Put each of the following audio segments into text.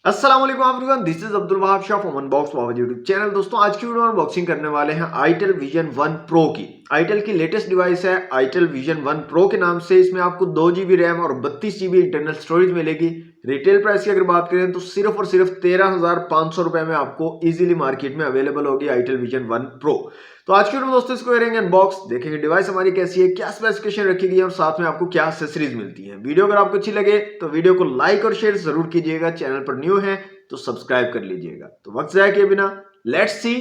अस्सलाम वालेकुम everyone, this is Abdul Wahab Shah from unbox mobile YouTube channel. दोस्तों आज की वीडियो में अनबॉक्सिंग करने वाले हैं आईटेल विजन 1 प्रो की। आईटेल की लेटेस्ट डिवाइस है आईटेल विजन 1 प्रो के नाम से। इसमें आपको 2 GB रैम और 32 GB इंटरनल स्टोरेज मिलेगी। रिटेल प्राइस की अगर बात करें तो सिर्फ और सिर्फ 13,500 रुपए में आपको इजीली मार्केट में अवेलेबल होगी आईटेल विजन 1 प्रो। तो आज की वीडियो में दोस्तों इसको करेंगे अनबॉक्स, देखेंगे डिवाइस हमारी कैसी है, क्या स्पेसिफिकेशन रखी गई है और साथ में आपको क्या एक्सेसरीज मिलती है। वीडियो अगर आपको अच्छी लगे तो वीडियो को लाइक और शेयर जरूर कीजिएगा। चैनल पर न्यू है तो सब्सक्राइब कर लीजिएगा। तो वक्त जाए किए बिना लेट्स सी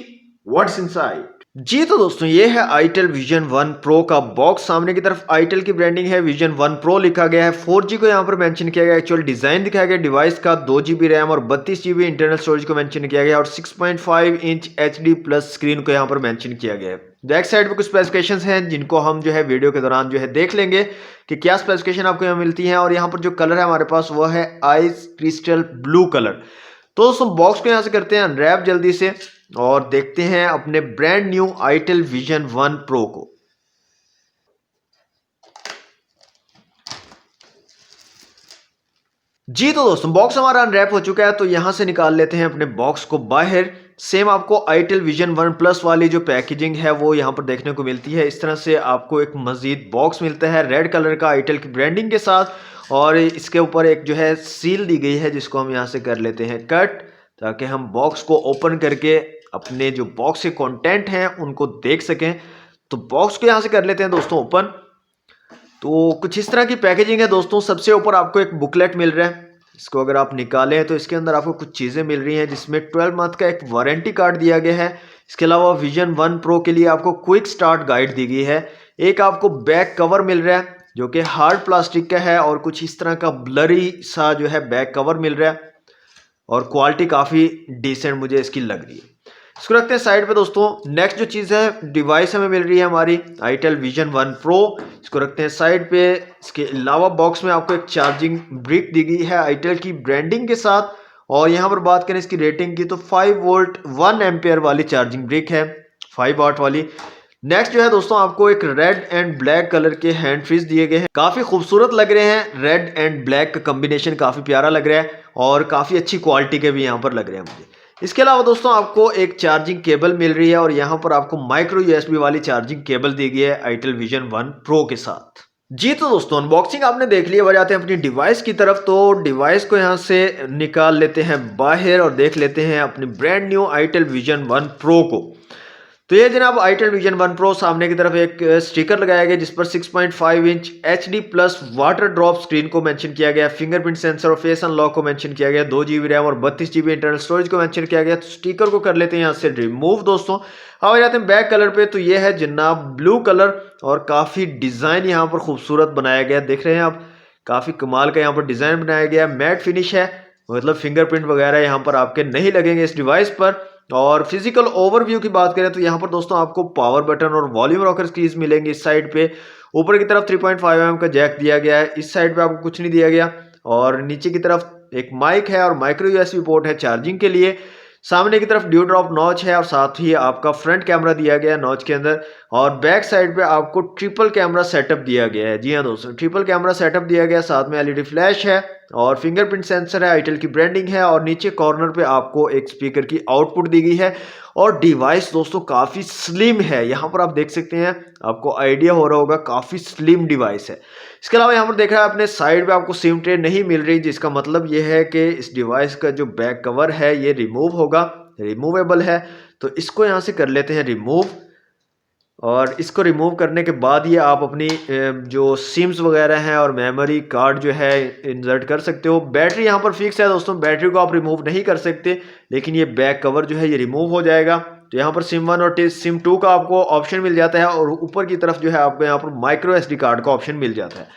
व्हाट्स इनसाइड। जी तो दोस्तों ये है आईटेल विजन 1 प्रो का बॉक्स। सामने की तरफ आईटेल की ब्रांडिंग है, विजन 1 प्रो लिखा गया है, 4G को यहाँ पर मेंशन किया गया। एक्चुअल डिजाइन दिखाया गया डिवाइस का, 2 GB रैम और 32 GB इंटरनल स्टोरेज को मेंशन किया गया और 6.5 इंच HD प्लस स्क्रीन को यहाँ पर मेंशन किया गया है। बैक साइड पे कुछ स्पेसिफिकेशंस हैं जिनको हम जो है वीडियो के दौरान जो है देख लेंगे कि क्या स्पेसिफिकेशन आपको यहाँ मिलती है। और यहाँ पर जो कलर है हमारे पास वो है आइस क्रिस्टल ब्लू कलर। तो दोस्तों बॉक्स को यहाँ से करते हैं अनरैप जल्दी से और देखते हैं अपने brand new itel vision 1 pro को। जी तो दोस्तों बॉक्स हमारा अनरैप हो चुका है, तो यहां से निकाल लेते हैं अपने बॉक्स को बाहर। सेम आपको आईटेल विजन 1 प्लस वाली जो पैकेजिंग है वो यहां पर देखने को मिलती है। इस तरह से आपको एक मजीद बॉक्स मिलता है रेड कलर का आईटेल की ब्रांडिंग के साथ, और इसके ऊपर एक जो है सील दी गई है जिसको हम यहां से कर लेते हैं कट, ताकि हम बॉक्स को ओपन करके अपने जो बॉक्स के कंटेंट हैं उनको देख सकें। तो बॉक्स को यहां से कर लेते हैं दोस्तों ओपन। तो कुछ इस तरह की पैकेजिंग है दोस्तों। सबसे ऊपर आपको एक बुकलेट मिल रहा है, इसको अगर आप निकालें तो इसके अंदर आपको कुछ चीज़ें मिल रही हैं, जिसमें 12 मंथ का एक वारंटी कार्ड दिया गया है। इसके अलावा विजन 1 प्रो के लिए आपको क्विक स्टार्ट गाइड दी गई है। एक आपको बैक कवर मिल रहा है जो कि हार्ड प्लास्टिक का है और कुछ इस तरह का ब्लरी सा जो है बैक कवर मिल रहा है, और क्वालिटी काफ़ी डिसेंट मुझे इसकी लग रही है। इसको रखते हैं साइड पे दोस्तों। नेक्स्ट जो चीज़ है डिवाइस हमें मिल रही है हमारी आईटेल विजन 1 प्रो, इसको रखते हैं साइड पे। इसके अलावा बॉक्स में आपको एक चार्जिंग ब्रिक दी गई है आईटेल की ब्रांडिंग के साथ, और यहाँ पर बात करें इसकी रेटिंग की तो 5 वोल्ट 1 एम्पेयर वाली चार्जिंग ब्रिक है, 5 वाट वाली। नेक्स्ट जो है दोस्तों आपको एक रेड एंड ब्लैक कलर के हैंड फ्रीज दिए गए हैं, काफी खूबसूरत लग रहे हैं। रेड एंड ब्लैक का कॉम्बिनेशन काफी प्यारा लग रहा है और काफी अच्छी क्वालिटी के भी यहाँ पर लग रहे हैं मुझे। इसके अलावा दोस्तों आपको एक चार्जिंग केबल मिल रही है और यहाँ पर आपको माइक्रो यूएसबी वाली चार्जिंग केबल दी गई है आईटेल विजन 1 प्रो के साथ। जी तो दोस्तों अनबॉक्सिंग आपने देख लिया, अब जाते हैं अपनी डिवाइस की तरफ। तो डिवाइस को यहाँ से निकाल लेते हैं बाहर और देख लेते हैं अपनी brand new itel vision 1 pro को। तो ये जनाब आईटेल विजन 1 प्रो, सामने की तरफ एक स्टिकर लगाया गया जिस पर 6.5 inch HD plus water drop screen को मेंशन किया गया, फिंगरप्रिंट सेंसर और फेस अनलॉक को मेंशन किया गया, 2 GB रैम और 32 GB इंटरनल स्टोरेज को मेंशन किया गया। तो स्टिकर को कर लेते हैं यहाँ से रिमूव दोस्तों। अब आ जाते हैं बैक कलर पे। तो ये है जनाब ब्लू कलर और काफ़ी डिज़ाइन यहाँ पर खूबसूरत बनाया गया, देख रहे हैं आप, काफ़ी कमाल का यहाँ पर डिज़ाइन बनाया गया। मैट फिनिश है, मतलब फिंगरप्रिंट वगैरह यहाँ पर आपके नहीं लगेंगे इस डिवाइस पर। और फिजिकल ओवरव्यू की बात करें तो यहाँ पर दोस्तों आपको पावर बटन और वॉल्यूम रॉकर कीज मिलेंगे इस साइड पे। ऊपर की तरफ 3.5 mm का जैक दिया गया है, इस साइड पे आपको कुछ नहीं दिया गया। और नीचे की तरफ एक माइक है और माइक्रो यूएसबी पोर्ट है चार्जिंग के लिए। सामने की तरफ ड्यू ड्रॉप नॉच है और साथ ही आपका फ्रंट कैमरा दिया गया है नॉच के अंदर। और बैक साइड पे आपको ट्रिपल कैमरा सेटअप दिया गया है। जी हाँ दोस्तों, ट्रिपल कैमरा सेटअप दिया गया है, साथ में एलईडी फ्लैश है और फिंगरप्रिंट सेंसर है, आईटेल की ब्रांडिंग है। और नीचे कॉर्नर पे आपको एक स्पीकर की आउटपुट दी गई है। और डिवाइस दोस्तों काफ़ी स्लिम है, यहाँ पर आप देख सकते हैं, आपको आइडिया हो रहा होगा, काफ़ी स्लिम डिवाइस है। इसके अलावा यहाँ पर देख रहा है अपने साइड पे आपको सिम ट्रे नहीं मिल रही, जिसका मतलब ये है कि इस डिवाइस का जो बैक कवर है ये रिमूव होगा, रिमूवेबल है। तो इसको यहाँ से कर लेते हैं रिमूव, और इसको रिमूव करने के बाद ये आप अपनी जो सिम्स वगैरह हैं और मेमोरी कार्ड जो है इंसर्ट कर सकते हो। बैटरी यहाँ पर फिक्स है दोस्तों, बैटरी को आप रिमूव नहीं कर सकते, लेकिन ये बैक कवर जो है ये रिमूव हो जाएगा। तो यहाँ पर सिम 1 और सिम 2 का आपको ऑप्शन मिल जाता है, और ऊपर की तरफ जो है आपको यहाँ पर माइक्रो SD कार्ड का ऑप्शन मिल जाता है।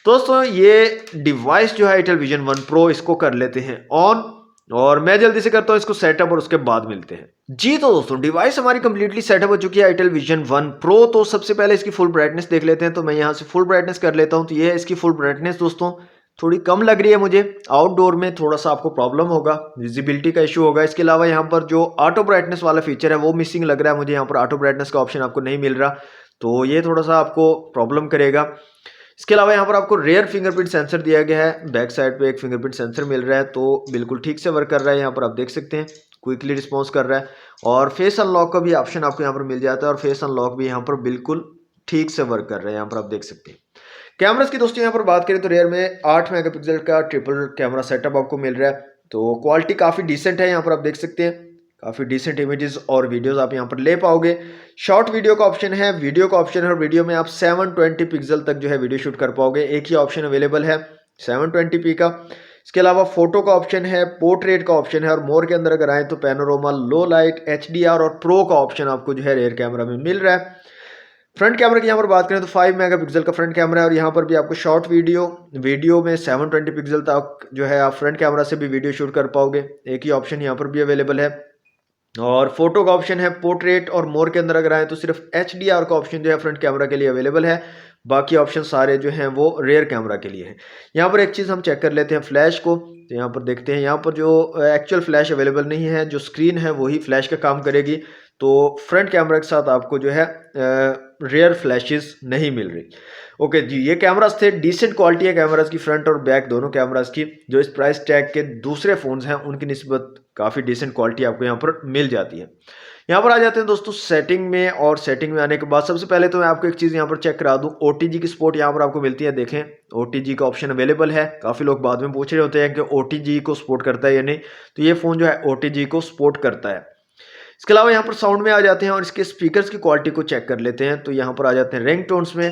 दोस्तों ये डिवाइस जो है आईटेल विजन 1 प्रो, इसको कर लेते हैं ऑन, और मैं जल्दी से करता हूँ इसको सेटअप और उसके बाद मिलते हैं। जी तो दोस्तों डिवाइस हमारी कंप्लीटली सेटअप हो चुकी है आईटेल विजन 1 प्रो। तो सबसे पहले इसकी फुल ब्राइटनेस देख लेते हैं। तो मैं यहाँ से फुल ब्राइटनेस कर लेता हूँ। तो ये है इसकी फुल ब्राइटनेस दोस्तों, थोड़ी कम लग रही है मुझे, आउटडोर में थोड़ा सा आपको प्रॉब्लम होगा, विजिबिलिटी का इशू होगा। इसके अलावा यहाँ पर जो ऑटो ब्राइटनेस वाला फीचर है वो मिसिंग लग रहा है मुझे, यहाँ पर ऑटो ब्राइटनेस का ऑप्शन आपको नहीं मिल रहा, तो ये थोड़ा सा आपको प्रॉब्लम करेगा। इसके अलावा यहाँ पर आपको रेयर फिंगरप्रिंट सेंसर दिया गया है, बैक साइड पे एक फिंगरप्रिंट सेंसर मिल रहा है, तो बिल्कुल ठीक से वर्क कर रहा है। यहाँ पर आप देख सकते हैं क्विकली रिस्पॉन्स कर रहा है और फेस अनलॉक का भी ऑप्शन आपको यहाँ पर मिल जाता है और फेस अनलॉक भी यहाँ पर बिल्कुल ठीक से वर्क कर रहा है। यहाँ पर आप देख सकते हैं। कैमरास की दोस्तों यहाँ पर बात करें तो रेयर में 8 मेगापिक्सल का ट्रिपल कैमरा सेटअप आपको मिल रहा है, तो क्वालिटी काफ़ी डिसेंट है। यहाँ पर आप देख सकते हैं काफ़ी डिसेंट इमेजेस और वीडियोस आप यहाँ पर ले पाओगे। शॉर्ट वीडियो का ऑप्शन है, वीडियो का ऑप्शन है और वीडियो में आप 720 पिक्सल तक जो है वीडियो शूट कर पाओगे। एक ही ऑप्शन अवेलेबल है 720p का। इसके अलावा फोटो का ऑप्शन है, पोर्ट्रेट का ऑप्शन है और मोर के अंदर अगर आए तो पैनोरामा, लो लाइट, HDR और प्रो का ऑप्शन आपको जो है रेयर कैमरा में मिल रहा है। फ्रंट कैमरा की यहाँ पर बात करें तो 5 मेगापिक्सल का फ्रंट कैमरा है और यहाँ पर भी आपको शॉर्ट वीडियो में 720 पिक्सल तक जो है आप फ्रंट कैमरा से भी वीडियो शूट कर पाओगे। एक ही ऑप्शन यहाँ पर भी अवेलेबल है और फोटो का ऑप्शन है, पोर्ट्रेट और मोर के अंदर अगर आए तो सिर्फ HDR का ऑप्शन जो है फ्रंट कैमरा के लिए अवेलेबल है। बाकी ऑप्शन सारे जो हैं वो रेयर कैमरा के लिए है। यहाँ पर एक चीज़ हम चेक कर लेते हैं फ्लैश को, तो यहाँ पर देखते हैं यहाँ पर जो एक्चुअल फ्लैश अवेलेबल नहीं है, जो स्क्रीन है वही फ्लैश का काम करेगी। तो फ्रंट कैमरा के साथ आपको जो है रेयर फ्लैशेस नहीं मिल रही। ओके जी, ये कैमरास थे। डिसेंट क्वालिटी है कैमरास की फ्रंट और बैक दोनों कैमरास की, जो इस प्राइस टैग के दूसरे फ़ोन्स हैं उनकी निस्बत काफ़ी डिसेंट क्वालिटी आपको यहाँ पर मिल जाती है। यहाँ पर आ जाते हैं दोस्तों सेटिंग में, और सेटिंग में आने के बाद सबसे पहले तो मैं आपको एक चीज़ यहाँ पर चेक करा दूँ, OTG की सपोर्ट यहाँ पर आपको मिलती है। देखें OTG का ऑप्शन अवेलेबल है। काफ़ी लोग बाद में पूछ रहे होते हैं कि OTG को सपोर्ट करता है या नहीं, तो ये फ़ोन जो है OTG को सपोर्ट करता है। इसके अलावा यहाँ पर साउंड में आ जाते हैं और इसके स्पीकर्स की क्वालिटी को चेक कर लेते हैं। तो यहाँ पर आ जाते हैं रिंग टोन्स में।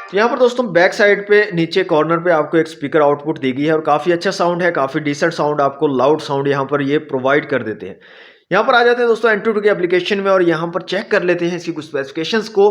तो यहाँ पर दोस्तों बैक साइड पे नीचे कॉर्नर पे आपको एक स्पीकर आउटपुट दी गई है और काफ़ी अच्छा साउंड है, काफ़ी डिसेंट साउंड, आपको लाउड साउंड यहाँ पर ये प्रोवाइड कर देते हैं। यहाँ पर आ जाते हैं दोस्तों एंटूटू के एप्लीकेशन में और यहाँ पर चेक कर लेते हैं इसकी कुछ स्पेसिफिकेशंस को।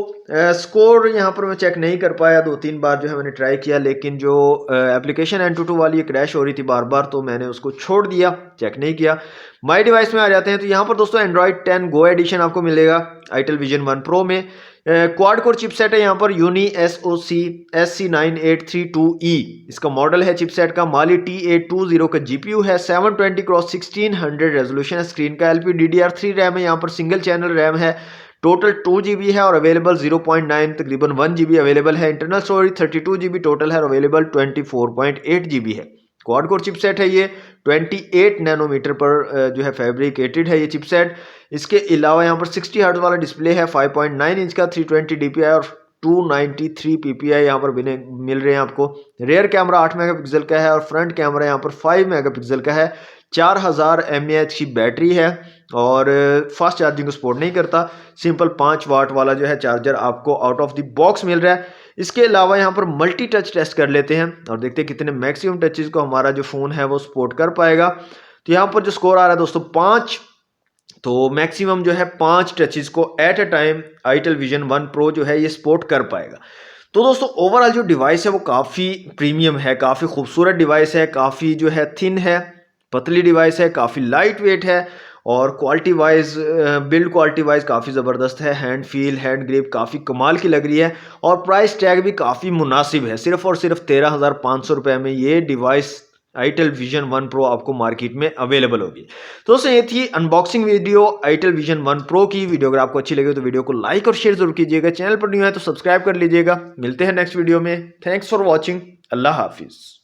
स्कोर यहाँ पर मैं चेक नहीं कर पाया, 2-3 बार जो है मैंने ट्राई किया, लेकिन जो एप्लीकेशन एंटूटू वाली ये क्रैश हो रही थी बार बार, तो मैंने उसको छोड़ दिया, चेक नहीं किया। माई डिवाइस में आ जाते हैं तो यहाँ पर दोस्तों एंड्रॉइड 10 गो एडिशन आपको मिलेगा आईटेल विजन 1 प्रो में। क्वाड कोर चिपसेट है यहाँ पर यूनी SoC SC9832E इसका मॉडल है चिपसेट का। माली T820 का GPU है। 720x1600 रेजोल्यूशन है स्क्रीन का। LPDDR3 रैम है यहाँ पर, सिंगल चैनल रैम है। टोटल 2 GB है और अवेलेबल 0.9 तकरीबन 1 GB अवेलेबल है। इंटरनल स्टोरेज 32 GB टोटल है और अवेलेबल 24.8 GB है। क्वाड कोर चिपसेट है ये, 28 नैनोमीटर पर जो है फैब्रिकेटेड है ये चिपसेट। इसके अलावा यहाँ पर 60 हर्ट्ज वाला डिस्प्ले है, 5.9 इंच का, 320 DPI और 293 PPI यहाँ पर मिल रहे हैं आपको। रेयर कैमरा 8 मेगापिक्सल का है और फ्रंट कैमरा यहाँ पर 5 मेगापिक्सल का है। 4000 mAh की बैटरी है और फास्ट चार्जिंग को सपोर्ट नहीं करता। सिंपल 5 वाट वाला जो है चार्जर आपको आउट ऑफ द बॉक्स मिल रहा है। इसके अलावा यहाँ पर मल्टी टच टेस्ट कर लेते हैं और देखते हैं कितने मैक्सिमम टचेस को हमारा जो फ़ोन है वो सपोर्ट कर पाएगा। तो यहाँ पर जो स्कोर आ रहा है दोस्तों 5, तो मैक्सिमम जो है 5 टचेस को at a time itel vision 1 pro जो है ये सपोर्ट कर पाएगा। तो दोस्तों ओवरऑल जो डिवाइस है वो काफ़ी प्रीमियम है, काफ़ी खूबसूरत डिवाइस है, काफ़ी जो है थिन है, पतली डिवाइस है, काफ़ी लाइट वेट है और quality wise build quality wise काफ़ी ज़बरदस्त है। हैंड फील, हैंड ग्रिप काफ़ी कमाल की लग रही है और प्राइस टैग भी काफ़ी मुनासिब है। सिर्फ और सिर्फ 13,500 रुपये में ये डिवाइस आईटेल विजन 1 प्रो आपको मार्केट में अवेलेबल होगी। तो दोस्तों ये थी unboxing video itel vision 1 pro की। वीडियो अगर आपको अच्छी लगे तो वीडियो को लाइक और शेयर जरूर कीजिएगा। चैनल पर न्यू है तो सब्सक्राइब कर लीजिएगा। मिलते हैं नेक्स्ट वीडियो में। Thanks for watching. अल्लाह हाफिज़।